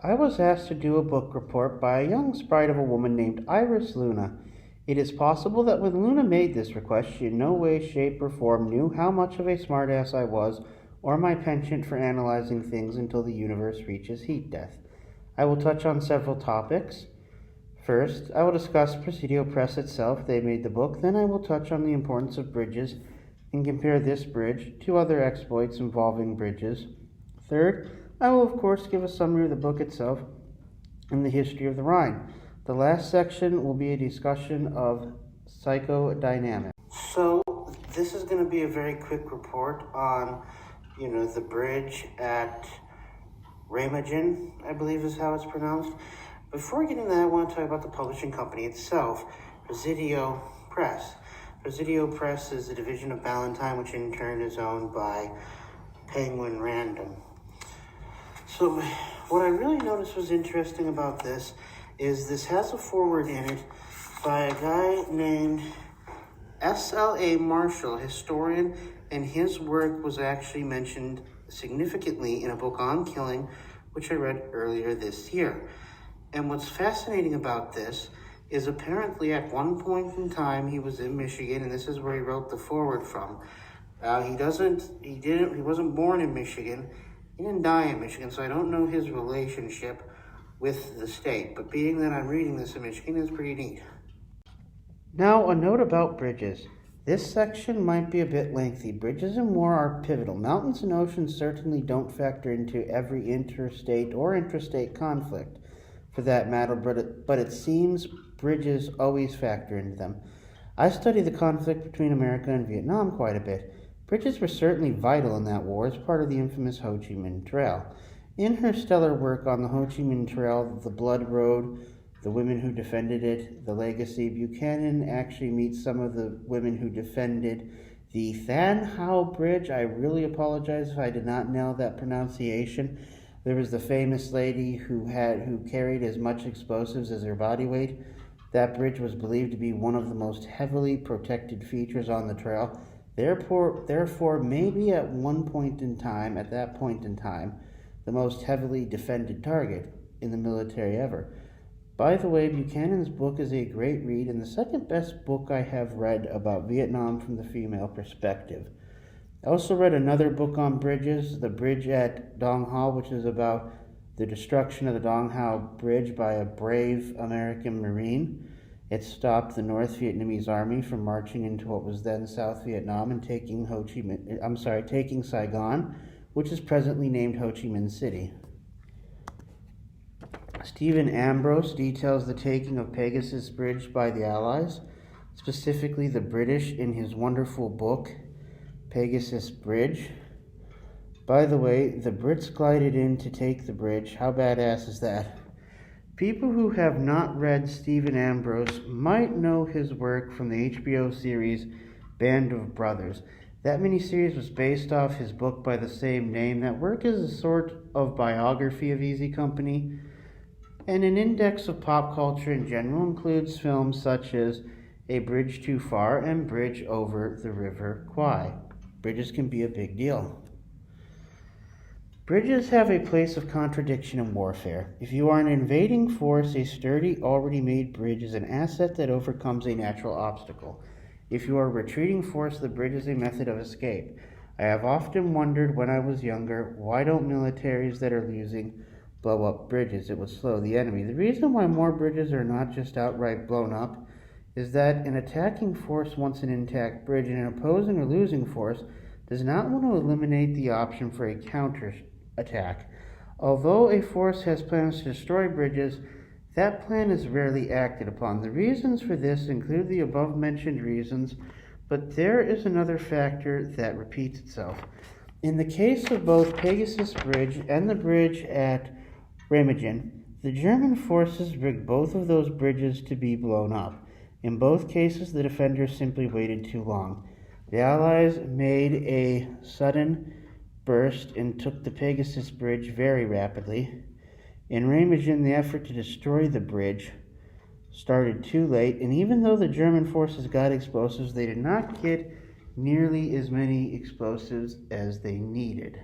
I was asked to do a book report by a young sprite of a woman named Iris Luna. It is possible that when Luna made this request, she in no way, shape, or form knew how much of a smartass I was, or my penchant for analyzing things until the universe reaches heat death. I will touch on several topics. First, I will discuss Presidio Press itself. They made the book. Then I will touch on the importance of bridges and compare this bridge to other exploits involving bridges. Third, I will of course give a summary of the book itself and the history of the Rhine. The last section will be a discussion of psychodynamics. So this is going to be a very quick report on, the bridge at Remagen, I believe is how it's pronounced. Before getting to that, I want to talk about the publishing company itself, Presidio Press. Presidio Press is a division of Ballantine, which in turn is owned by Penguin Random. So what I really noticed was interesting about this is this has a foreword in it by a guy named S.L.A. Marshall, historian, and his work was actually mentioned significantly in a book on killing, which I read earlier this year. And what's fascinating about this is apparently at one point in time he was in Michigan, and this is where he wrote the foreword from. He wasn't born in Michigan. He didn't die in Michigan, so I don't know his relationship with the state. But being that I'm reading this in Michigan is pretty neat. Now, a note about bridges. This section might be a bit lengthy. Bridges in war are pivotal. Mountains and oceans certainly don't factor into every interstate or intrastate conflict, for that matter, but it seems bridges always factor into them. I study the conflict between America and Vietnam quite a bit. Bridges were certainly vital in that war as part of the infamous Ho Chi Minh Trail. In her stellar work on the Ho Chi Minh Trail, The Blood Road, The Women Who Defended It, The Legacy, Buchanan actually meets some of the women who defended the Than Hau Bridge. I really apologize if I did not nail that pronunciation. There was the famous lady who carried as much explosives as her body weight. That bridge was believed to be one of the most heavily protected features on the trail. Therefore, maybe at that point in time, the most heavily defended target in the military ever. By the way, Buchanan's book is a great read and the second best book I have read about Vietnam from the female perspective. I also read another book on bridges, The Bridge at Dong Hao, which is about the destruction of the Dong Hao Bridge by a brave American Marine. It stopped the North Vietnamese army from marching into what was then South Vietnam and taking Saigon, which is presently named Ho Chi Minh City. Stephen Ambrose details the taking of Pegasus Bridge by the Allies, specifically the British, in his wonderful book, Pegasus Bridge. By the way, the Brits glided in to take the bridge. How badass is that? People who have not read Stephen Ambrose might know his work from the HBO series Band of Brothers. That miniseries was based off his book by the same name. That work is a sort of biography of Easy Company, and an index of pop culture in general includes films such as A Bridge Too Far and Bridge Over the River Kwai. Bridges can be a big deal. Bridges have a place of contradiction in warfare. If you are an invading force, a sturdy, already made bridge is an asset that overcomes a natural obstacle. If you are a retreating force, the bridge is a method of escape. I have often wondered when I was younger, why don't militaries that are losing blow up bridges? It would slow the enemy. The reason why more bridges are not just outright blown up is that an attacking force wants an intact bridge, and an opposing or losing force does not want to eliminate the option for a counter attack. Although a force has plans to destroy bridges, that plan is rarely acted upon. The reasons for this include the above-mentioned reasons, but there is another factor that repeats itself. In the case of both Pegasus Bridge and the bridge at Remagen, the German forces rigged both of those bridges to be blown up. In both cases, the defenders simply waited too long. The Allies made a sudden burst and took the Pegasus Bridge very rapidly. In Remagen, the effort to destroy the bridge started too late, and even though the German forces got explosives, they did not get nearly as many explosives as they needed.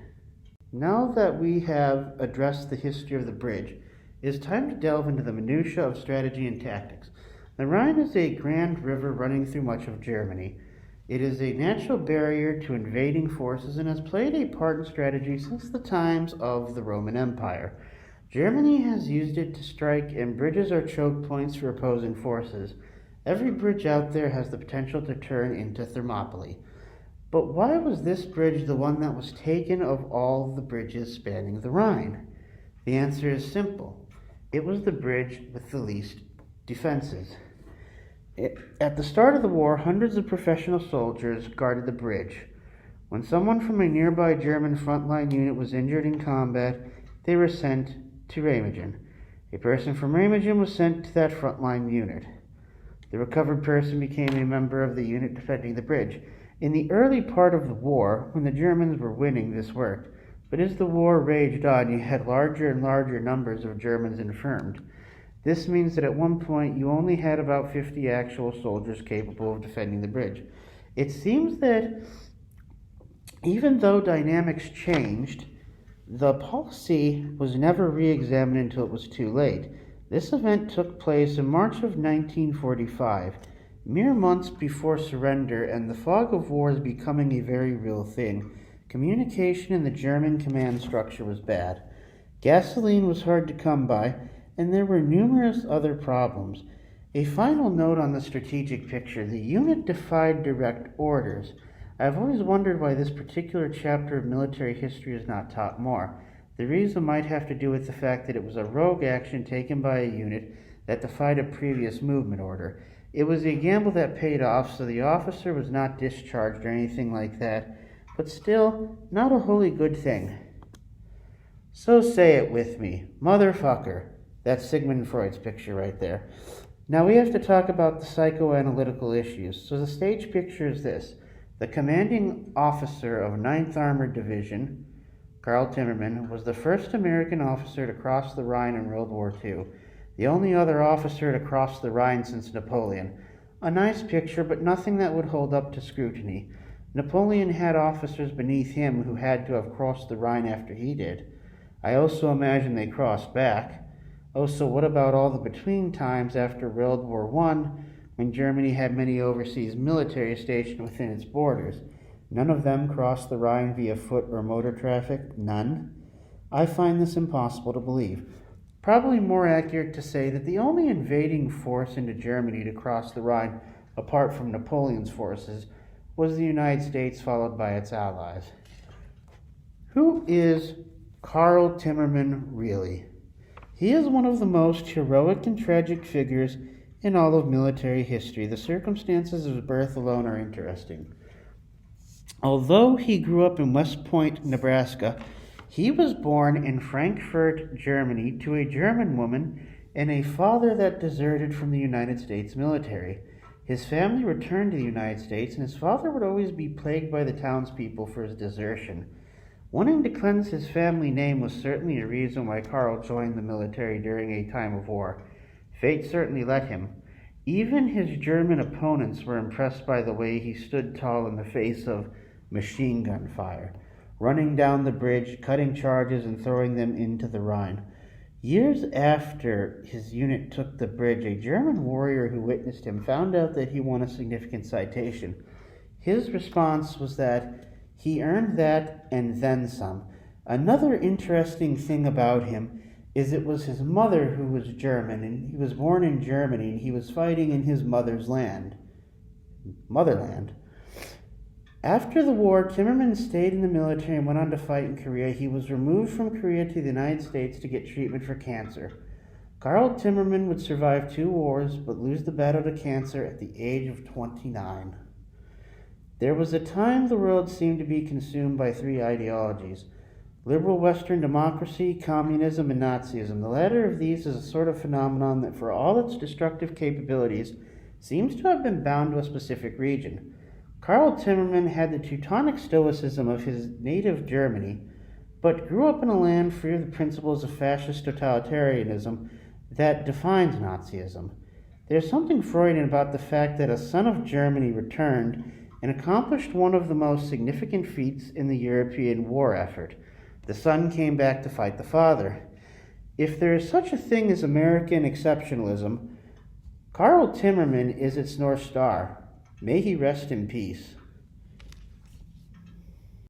Now that we have addressed the history of the bridge, it is time to delve into the minutiae of strategy and tactics. The Rhine is a grand river running through much of Germany. It is a natural barrier to invading forces and has played a part in strategy since the times of the Roman Empire. Germany has used it to strike, and bridges are choke points for opposing forces. Every bridge out there has the potential to turn into Thermopylae. But why was this bridge the one that was taken of all the bridges spanning the Rhine? The answer is simple. It was the bridge with the least defenses. At the start of the war, hundreds of professional soldiers guarded the bridge. When someone from a nearby German frontline unit was injured in combat, they were sent to Remagen. A person from Remagen was sent to that frontline unit. The recovered person became a member of the unit defending the bridge. In the early part of the war, when the Germans were winning, this worked. But as the war raged on, you had larger and larger numbers of Germans infirmed. This means that at one point you only had about 50 actual soldiers capable of defending the bridge. It seems that even though dynamics changed, the policy was never re-examined until it was too late. This event took place in March of 1945, mere months before surrender and the fog of war is becoming a very real thing. Communication in the German command structure was bad. Gasoline was hard to come by, and there were numerous other problems. A final note on the strategic picture: the unit defied direct orders. I've always wondered why this particular chapter of military history is not taught more. The reason might have to do with the fact that it was a rogue action taken by a unit that defied a previous movement order. It was a gamble that paid off, so the officer was not discharged or anything like that, but still, not a wholly good thing. So say it with me, motherfucker. That's Sigmund Freud's picture right there. Now we have to talk about the psychoanalytical issues. So the stage picture is this. The commanding officer of 9th Armored Division, Carl Timmerman, was the first American officer to cross the Rhine in World War II. The only other officer to cross the Rhine since Napoleon. A nice picture, but nothing that would hold up to scrutiny. Napoleon had officers beneath him who had to have crossed the Rhine after he did. I also imagine they crossed back. Oh, so what about all the between times after World War I, when Germany had many overseas military stationed within its borders? None of them crossed the Rhine via foot or motor traffic? None? I find this impossible to believe. Probably more accurate to say that the only invading force into Germany to cross the Rhine, apart from Napoleon's forces, was the United States, followed by its allies. Who is Carl Timmerman really? He is one of the most heroic and tragic figures in all of military history. The circumstances of his birth alone are interesting. Although he grew up in West Point, Nebraska, he was born in Frankfurt, Germany, to a German woman and a father that deserted from the United States military. His family returned to the United States, and his father would always be plagued by the townspeople for his desertion. Wanting to cleanse his family name was certainly a reason why Carl joined the military during a time of war. Fate certainly let him. Even his German opponents were impressed by the way he stood tall in the face of machine gun fire, running down the bridge, cutting charges, and throwing them into the Rhine. Years after his unit took the bridge, a German warrior who witnessed him found out that he won a significant citation. His response was that he earned that and then some. Another interesting thing about him is it was his mother who was German, and he was born in Germany, and he was fighting in his mother's motherland. After the war, Timmerman stayed in the military and went on to fight in Korea. He was removed from Korea to the United States to get treatment for cancer. Carl Timmerman would survive 2 wars, but lose the battle to cancer at the age of 29. There was a time the world seemed to be consumed by 3 ideologies: liberal Western democracy, communism, and Nazism. The latter of these is a sort of phenomenon that, for all its destructive capabilities, seems to have been bound to a specific region. Carl Timmerman had the Teutonic stoicism of his native Germany, but grew up in a land free of the principles of fascist totalitarianism that defines Nazism. There's something Freudian about the fact that a son of Germany returned and accomplished one of the most significant feats in the European war effort. The son came back to fight the father. If there is such a thing as American exceptionalism, Carl Timmerman is its North Star. May he rest in peace.